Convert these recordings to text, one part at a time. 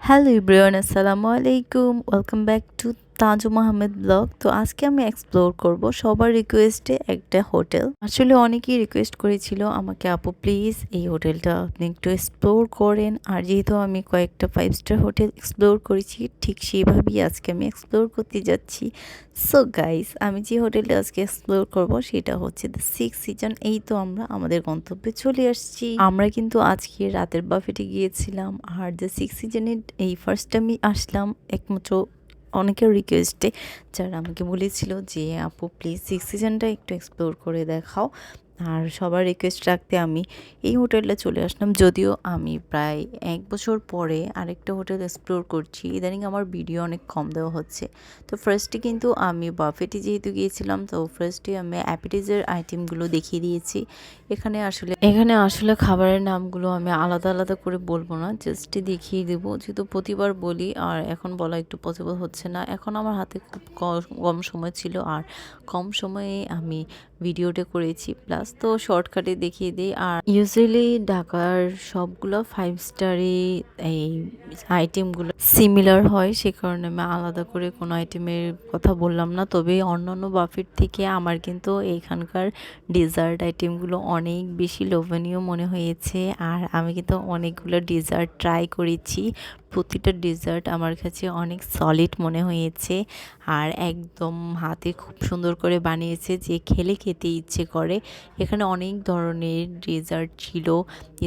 Hello everyone, আসসালামু আলাইকুম। Welcome back to Taju Ahmed blog. তো আজকে আমি এক্সপ্লোর করব সবার রিকোয়েস্টে একটা হোটেল। আসলে অনেকেই রিকোয়েস্ট করেছিল আমাকে, আপু প্লিজ এই হোটেলটা আপনি একটু এক্সপ্লোর করেন। আর যেহেতু আমি কয়েকটা 5 স্টার হোটেল এক্সপ্লোর করেছি, ঠিক সেইভাবেই আজকে আমি এক্সপ্লোর করতে যাচ্ছি। সো গাইস, আমি যে হোটেলটা আজকে এক্সপ্লোর করব সেটা হচ্ছে দ্য সিক্স সিজন। এই তো আমরা আমাদের গন্তব্যে চলে আসছি। আমরা কিন্তু আজকে রাতের বাফেটে গিয়েছিলাম, আর দ্য সিক্স সিজনের এই ফার্স্ট টাইমই আসলাম একমাত্র অনেকের রিকোয়েস্টে, যারা আমাকে বলেছিল যে আপু প্লিজ সিক্স সিজনটা একটু এক্সপ্লোর করে দেখাও। আর সবার রিকোয়েস্ট রাখতে আমি এই হোটেলটা চলে আসলাম। যদিও আমি প্রায় 1 বছর পরে আরেকটা হোটেল এক্সপ্লোর করছি, ইদানিং আমার ভিডিও অনেক কম দেওয়া হচ্ছে। তো ফার্স্টে কিন্তু আমি বাফেটে যেহেতু গিয়েছিলাম, তো ফার্স্টে আমি অ্যাপিটাইজার আইটেমগুলো দেখিয়ে দিয়েছি। এখানে আসলে খাবারের নামগুলো আমি আলাদা আলাদা করে বলবো না, জাস্ট দেখিয়ে দেবো, যেহেতু প্রতিবার বলি আর এখন বলা একটু পসিবল হচ্ছে না। এখন আমার হাতে খুব কম সময় ছিল, আর কম সময়ে আমি ভিডিওটা করেছি, প্লাস তো শর্টকাটে দেখিয়ে দিই। আর ইউজুয়ালি ঢাকার সবগুলো 5 স্টারে এই আইটেমগুলো সিমিলার হয়, সে কারণে আমি আলাদা করে কোনো আইটেমের কথা বললাম না। তবে অন্যান্য বাফেট থেকে আমার কিন্তু এইখানকার ডেজার্ট আইটেমগুলো অনেক বেশি লোভনীয় মনে হয়েছে। আর আমি কিন্তু অনেকগুলো ডেজার্ট ট্রাই করেছি, প্রতিটা ডেজার্ট আমার কাছে অনেক সলিড মনে হয়েছে, আর একদম হাতে খুব সুন্দর করে বানিয়েছে, যে খেলে খেতে ইচ্ছে করে। এখানে অনেক ধরনের ডেজার্ট ছিল,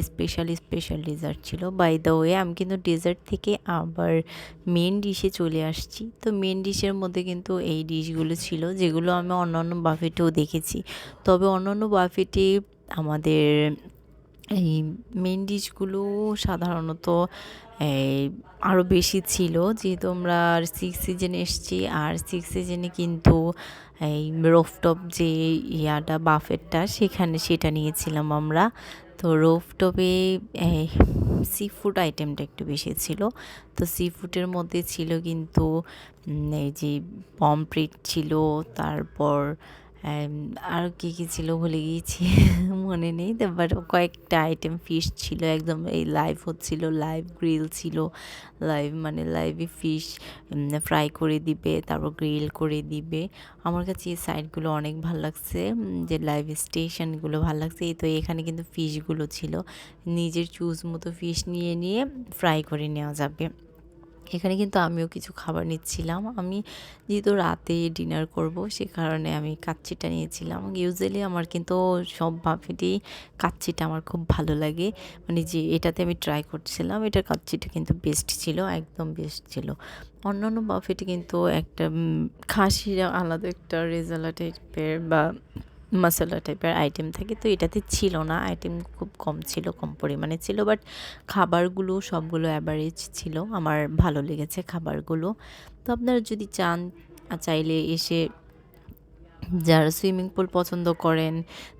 স্পেশাল স্পেশাল ডেজার্ট ছিল। বাই দ্য ওয়ে, আমি কিন্তু ডেজার্ট থেকে আবার মেন ডিশে চলে আসছি। তো মেন ডিশের মধ্যে কিন্তু এই ডিশগুলো ছিল, যেগুলো আমি অন্যান্য বাফেটেও দেখেছি। তবে অন্যান্য বাফেটে আমাদের এই মেন ডিশগুলো সাধারণত আরও বেশি ছিল, যেহেতু আমরা সিক্স সিজনে এসেছি। আর সিক্স সিজনে কিন্তু এই রোফটপ যে বাফেটটা, সেটা নিয়েছিলাম আমরা। তো রোফটপে সি ফুড আইটেমটা একটু বেশি ছিল। তো সি ফুডের মধ্যে ছিল কিন্তু এই যে পমফ্রেট ছিল, তারপর আর কী কী ছিল ভুলে গিয়েছি, মনে নেই। বাট কয়েকটা আইটেম ফিশ ছিল, একদম এই লাইভ হচ্ছিল, লাইভ গ্রিল ছিল। লাইভে ফিশ ফ্রাই করে দিবে, তারপর গ্রিল করে দিবে। আমার কাছে এই সাইডগুলো অনেক ভালো লাগছে, যে লাইভ স্টেশনগুলো ভালো লাগছে। তো এখানে কিন্তু ফিশগুলো ছিল, নিজের চুজ মতো ফিশ নিয়ে নিয়ে ফ্রাই করে নেওয়া যাবে। এখানে কিন্তু আমিও কিছু খাবার নিচ্ছিলাম। আমি যেহেতু রাতে ডিনার করব, সে কারণে আমি কাচ্চিটা নিয়েছিলাম। ইউজুয়ালি আমার কিন্তু সব বাফেটেই কাচ্চিটা আমার খুব ভালো লাগে, মানে যে এটাতে আমি ট্রাই করছিলাম, এটার কাচ্চিটা কিন্তু বেস্ট ছিল, একদম বেস্ট ছিল। অন্যান্য বাফেটে কিন্তু একটা খাসির আলাদা একটা রেজালা টাইপের বা মশলা টাইপের আইটেম থাকে, তো এটাতে ছিল না। আইটেম খুব কম ছিল, কম পরিমাণে ছিল, বাট খাবারগুলো সবগুলো অ্যাভারেজ ছিল, আমার ভালো লেগেছে খাবারগুলো। তো আপনারা যদি চাইলে এসে, যারা সুইমিং পুল পছন্দ করেন,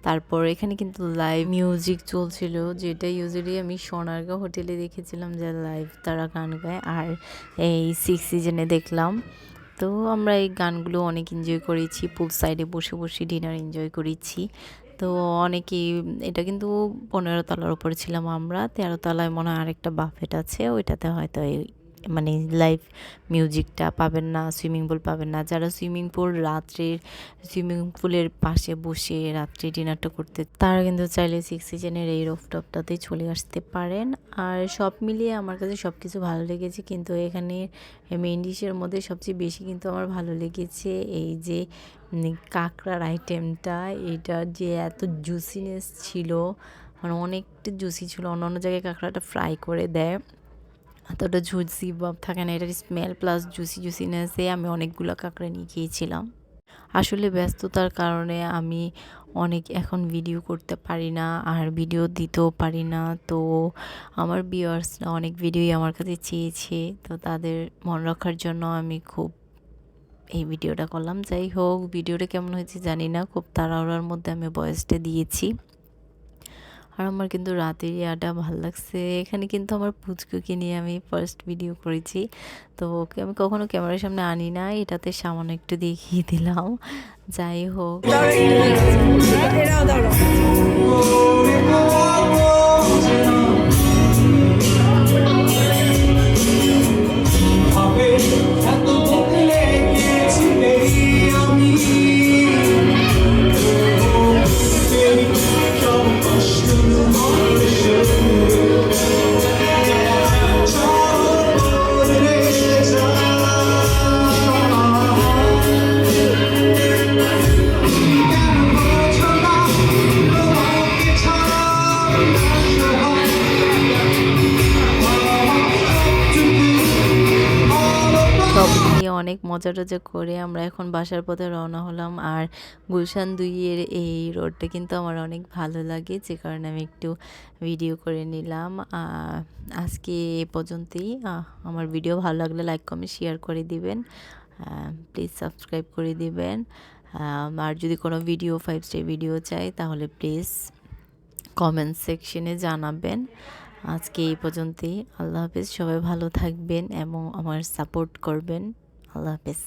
তারপর এখানে কিন্তু লাইভ মিউজিক চলছিল, যেটা ইউজুয়ালি আমি সোনারগাঁও হোটেলে দেখেছিলাম যে লাইভ তারা গান গায়, আর এই সিক্স সিজনে দেখলাম। তো আমরা এই গানগুলো অনেক এনজয় করেছি, পুল সাইডে বসে বসে ডিনার এনজয় করেছি। তো অনেকেই, এটা কিন্তু 15 তলার উপরে ছিলাম আমরা, 13 তলায় মনে হয় আরেকটা বাফেট আছে, ওইটাতে হয়তো মানে লাইভ মিউজিকটা পাবেন না, সুইমিং পুল পাবেন না। যারা সুইমিং পুলের পাশে বসে রাত্রে ডিনারটা করতে, তারা কিন্তু চাইলে সিক্স সিজনের এই রুফটপটাতেই চলে আসতে পারেন। আর সব মিলিয়ে আমার কাছে সব কিছু ভালো লেগেছে, কিন্তু এখানে মেইন ডিশের মধ্যে সবচেয়ে বেশি কিন্তু আমার ভালো লেগেছে এই যে কাঁকড়ার আইটেমটা। এটা যে এত জুসিনেস ছিল, মানে অনেকটা জুসি ছিল। অন্য জায়গায় কাঁকড়াটা ফ্রাই করে দেয়, এতটা জুসি ভাব থাকে না, এটার স্মেল প্লাস জুসিনেসে আমি অনেকগুলো কাঁকড়া নিয়ে গিয়েছিলাম। আসলে ব্যস্ততার কারণে আমি এখন ভিডিও করতে পারি না, আর ভিডিও দিতেও পারি না। তো আমার ভিউয়ার্সরা অনেক ভিডিওই আমার কাছে চেয়েছে, তো তাদের মন রাখার জন্য আমি খুব এই ভিডিওটা করলাম। যাই হোক, ভিডিওটা কেমন হয়েছে জানি না, খুব তাড়াহুড়োর মধ্যে আমি ভয়েসটা দিয়েছি। আর আমার কিন্তু রাতের ইয়াটা ভালো লাগছে। এখানে কিন্তু আমার পুচকুকে নিয়ে আমি ফার্স্ট ভিডিও করেছি, তো ওকে আমি কখনো ক্যামেরার সামনে আনি না, এটাতে সামান্য একটু দেখিয়ে দিলাম। যাই হোক, অনেক মজা টজা করে আমরা এখন বাসার পথে রওনা হলাম। আর গুলশান 2 এর এই রোডটা কিন্তু আমার অনেক ভালো লাগে, যে কারণে আমি একটু ভিডিও করে নিলাম। আজকে এ পর্যন্তই। আমার ভিডিও ভালো লাগলে লাইক কমেন্ট শেয়ার করে দিবেন, প্লিজ সাবস্ক্রাইব করে দিবেন। আর যদি কোনো ভিডিও 5 স্টার ভিডিও চাই তাহলে প্লিজ কমেন্ট সেকশনে জানাবেন। আজকে এই পর্যন্তই। আল্লাহ হাফেজ। সবাই ভালো থাকবেন এবং আমার সাপোর্ট করবেন। আল্লাহ হাফেজ।